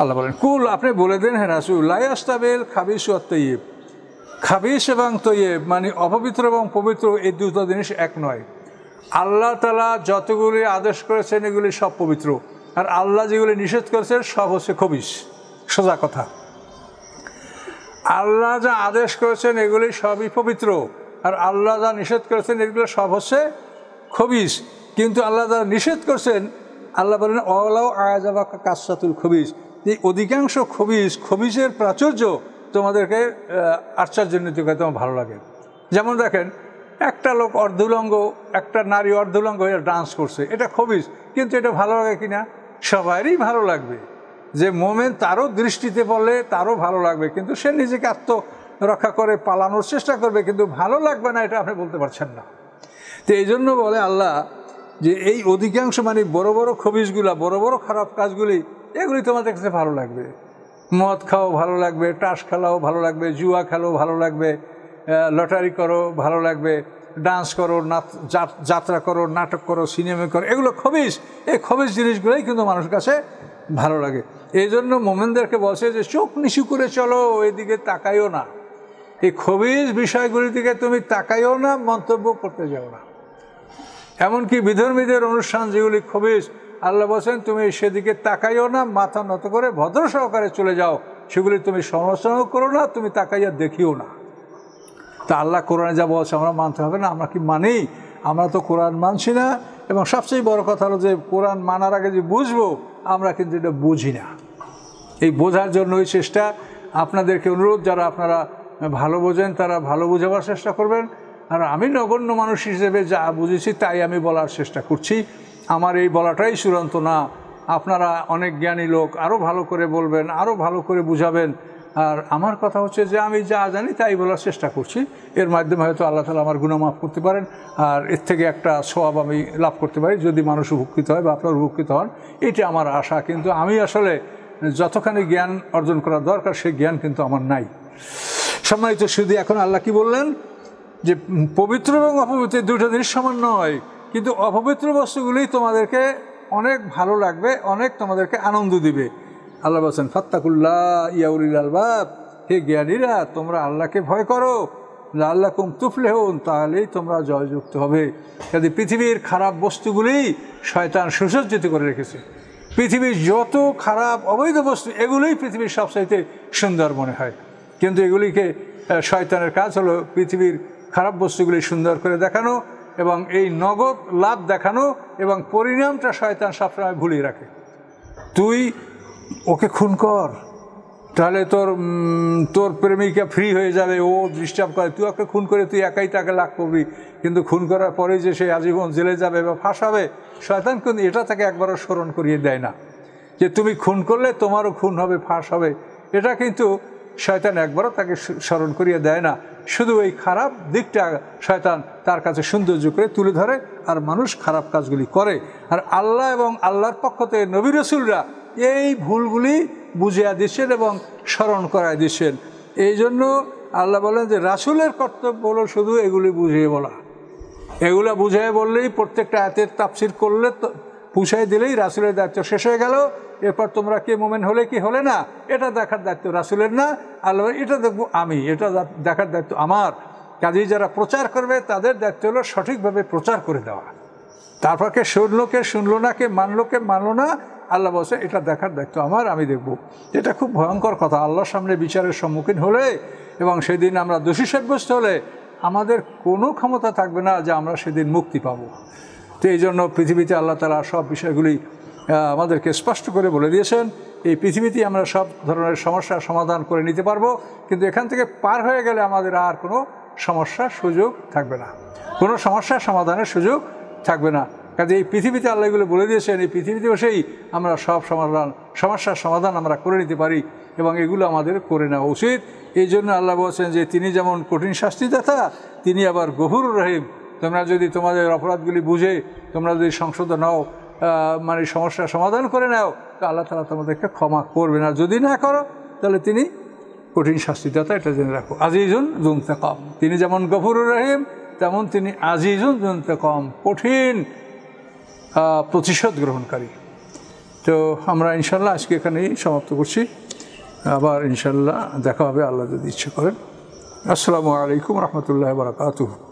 আল্লাহ বলেন কুল, আপনি বলে দেন হে রাসূল, লা ইয়াস্তাবিল খাবিস ওয়াত তাইয়্যিব, খাবিস এবং তৈয়ব মানে অপবিত্র এবং পবিত্র, এই দুটো জিনিস এক নয়। আল্লাহ তাআলা যতগুলি আদেশ করেছেন এগুলি সব পবিত্র, আর আল্লাহ যেগুলি নিষেধ করেছেন সব হচ্ছে খবিস। সোজা কথা, আল্লাহ যা আদেশ করেছেন এগুলি সবই পবিত্র, আর আল্লাহ যা নিষেধ করেছেন এগুলো সব হচ্ছে খবিস। কিন্তু আল্লাহ যা নিষেধ করছেন, আল্লাহ বলেন ওয়ালাউ আযাবাকা কাসরাতুল খবিস, এই অধিকাংশ খবিসের প্রাচুর্য তোমাদেরকে আশ্চর্যান্বিত করে, তোমার ভালো লাগে। যেমন দেখেন, একটা লোক অর্ধুলঙ্গ, একটা নারী অর্ধুলঙ্গ হয়ে ডান্স করছে, এটা খবিস, কিন্তু এটা ভালো লাগে কিনা? সবারই ভালো লাগবে। যে মোমেন তারও দৃষ্টিতে পড়লে তারও ভালো লাগবে, কিন্তু সে নিজেকে আত্মরক্ষা করে পালানোর চেষ্টা করবে, কিন্তু ভালো লাগবে না, এটা আপনি বলতে পারছেন না। তো এই জন্য বলে আল্লাহ যে এই অধিকাংশ মানে বড় বড় খবিসগুলা, বড় বড় খারাপ কাজগুলি, এগুলি তোমাদের কাছে ভালো লাগবে। মদ খাও ভালো লাগবে, টাস খেলাও ভালো লাগবে, জুয়া খেলো ভালো লাগবে, লটারি করো ভালো লাগবে, ডান্স করো, যাত্রা করো, নাটক করো, সিনেমা করো, এগুলো খবিস। এই খবিস জিনিসগুলোই কিন্তু মানুষের কাছে ভালো লাগে। এই জন্য মোমেনদেরকে বলছে যে চোখ নিচু করে চলো, এদিকে তাকাইও না, এই খবিস বিষয়গুলির দিকে তুমি তাকাইও না, মন্তব্য করতে যাও না। এমনকি বিধর্মীদের অনুষ্ঠান যেগুলি খবিস, আল্লাহ বলছেন তুমি সেদিকে তাকাইও না, মাথা নত করে ভদ্র সহকারে চলে যাও, সেগুলি তুমি সমালোচনাও করো না, তুমি তাকাইয়া দেখিও না। তা আল্লাহ কোরআনে যা বলছে আমরা মানতে হবে না। আমরা কি মানি? আমরা তো কোরআন মানছি না, এবং সবচেয়ে বড় কথা হলো যে কোরআন মানার আগে যে বুঝবো, আমরা কিন্তু এটা বুঝি না। এই বোঝার জন্যই চেষ্টা। আপনাদেরকে অনুরোধ, যারা আপনারা ভালো বোঝেন তারা ভালো বোঝাবার চেষ্টা করবেন, আর আমি নগণ্য মানুষ হিসেবে যা বুঝেছি তাই আমি বলার চেষ্টা করছি। আমার এই বলাটাই চূড়ান্ত না। আপনারা অনেক জ্ঞানী লোক, আরও ভালো করে বলবেন, আরও ভালো করে বুঝাবেন। আর আমার কথা হচ্ছে যে আমি যা জানি তাই বলার চেষ্টা করছি। এর মাধ্যমে হয়তো আল্লাহ তাআলা আমার গুনাহ মাফ করতে পারেন, আর এর থেকে একটা সওয়াব আমি লাভ করতে পারি যদি মানুষ উপকৃত হয় বা আপনারা উপকৃত হন, এটা আমার আশা। কিন্তু আমি আসলে যতখানি জ্ঞান অর্জন করা দরকার সেই জ্ঞান কিন্তু আমার নাই। সম্মানিত শুধু এখন আল্লাহ কি বললেন যে পবিত্র এবং অপবিত্র দুটো জিনিস সমান নয়, কিন্তু অপবিত্র বস্তুগুলি তোমাদেরকে অনেক ভালো লাগবে, অনেক তোমাদেরকে আনন্দ দিবে। আল্লাহ বলছেন ফাত্তাকুল্লাহ ইয়া উলিল আলবাব, হে জ্ঞানীরা তোমরা আল্লাহকে ভয় করো, লাআল্লাকুম তুফলিহুন, তাহলেই তোমরা জয়যুক্ত হবে। যদি পৃথিবীর খারাপ বস্তুগুলি শয়তান সুসজ্জিত করে রেখেছে, পৃথিবীর যত খারাপ অবৈধ বস্তু এগুলোই পৃথিবীর সবচাইতে সুন্দর মনে হয়, কিন্তু এগুলিকে শয়তানের কাজ হলো পৃথিবীর খারাপ বস্তুগুলি সুন্দর করে দেখানো এবং এই নগদ লাভ দেখানো, এবং পরিণামটা শয়তান সবসময় ভুলিয়ে রাখে। তুই ওকে খুন কর, তাহলে তোর প্রেমিকা ফ্রি হয়ে যাবে, ও ডিস্টার্ব করে, তুই ওকে খুন করে তুই একাই তাকে লাভ করবি, কিন্তু খুন করার পরে যে সে আজীবন জেলে যাবে বা ফাঁস হবে, শয়তান কিন্তু এটা তাকে একবারও স্মরণ করিয়ে দেয় না যে তুমি খুন করলে তোমারও খুন হবে, ফাঁস হবে। এটা কিন্তু শয়তান একবারও তাকে স্মরণ করিয়ে দেয় না। শুধু এই খারাপ দিকটা শয়তান তার কাছে সৌন্দর্য করে তুলে ধরে, আর মানুষ খারাপ কাজগুলি করে। আর আল্লাহ এবং আল্লাহর পক্ষ থেকে নবী রাসূলরা এই ভুলগুলি বুঝিয়ে দিচ্ছেন এবং স্মরণ করায় দিচ্ছেন। এই জন্য আল্লাহ বলেন যে রাসূলের কর্তব্য হলো শুধু এগুলি বুঝিয়ে বলা। এগুলো বুঝিয়ে বললেই, প্রত্যেকটা আয়াতের তাফসীর করলে, পুষাই দিলেই রাসূলের দায়িত্ব শেষ হয়ে গেল। এরপর তোমরা কে মুমিন হলে কি হলে না, এটা দেখার দায়িত্ব রাসূলের না, আল্লাহ এটা দেখবো আমি, এটা দেখার দায়িত্ব আমার। কাজেই যারা প্রচার করবে তাদের দায়িত্ব হলো সঠিকভাবে প্রচার করে দেওয়া। তারপর কে শুনলো কে শুনলো না, কে মানলো কে মানলো না, আল্লাহ বলছে এটা দেখার দায়িত্ব আমার, আমি দেখব। এটা খুব ভয়ঙ্কর কথা। আল্লাহর সামনে বিচারের সম্মুখীন হলে এবং সেদিন আমরা দোষী সাব্যস্ত হলে আমাদের কোনো ক্ষমতা থাকবে না যে আমরা সেদিন মুক্তি পাবো। তো এই জন্য পৃথিবীতে আল্লাহ তাআলা সব বিষয়গুলি আমাদেরকে স্পষ্ট করে বলে দিয়েছেন। এই পৃথিবীতেই আমরা সব ধরনের সমস্যার সমাধান করে নিতে পারবো, কিন্তু এখান থেকে পার হয়ে গেলে আমাদের আর কোনো সমস্যার সুযোগ থাকবে না, কোনো সমস্যার সমাধানের সুযোগ থাকবে না। কাজে এই পৃথিবীতে আল্লাহ এগুলো বলে দিয়েছেন, এই পৃথিবীতে বসেই আমরা সব সমস্যার সমাধান আমরা করে নিতে পারি, এবং এগুলো আমাদের করে নেওয়া উচিত। এই জন্য আল্লাহ বলছেন যে তিনি যেমন কঠিন শাস্তিদাতা, তিনি আবার গফুরুর রহিম। তোমরা যদি তোমাদের অপরাধগুলি বুঝে তোমরা যদি সংশোধন নাও, মানে সমস্যার সমাধান করে নাও, তো আল্লাহ তাআলা তোমাদেরকে ক্ষমা করবেন। আর যদি না করো তাহলে তিনি কঠিন শাস্তিদাতা, এটা জেনে রাখো। আজিজুন যু ইন্তেকাম, তিনি যেমন গফুরুর রহিম তেমন তিনি আজিজুন যু ইন্তেকাম, কঠিন প্রতিশোধ গ্রহণকারী। তো আমরা ইনশাল্লাহ আজকে এখানেই সমাপ্ত করছি। আবার ইনশাল্লাহ দেখা হবে আল্লাহ যদি ইচ্ছে করেন। আসসালামু আলাইকুম রহমতুল্লাহ বারাকাতুহু।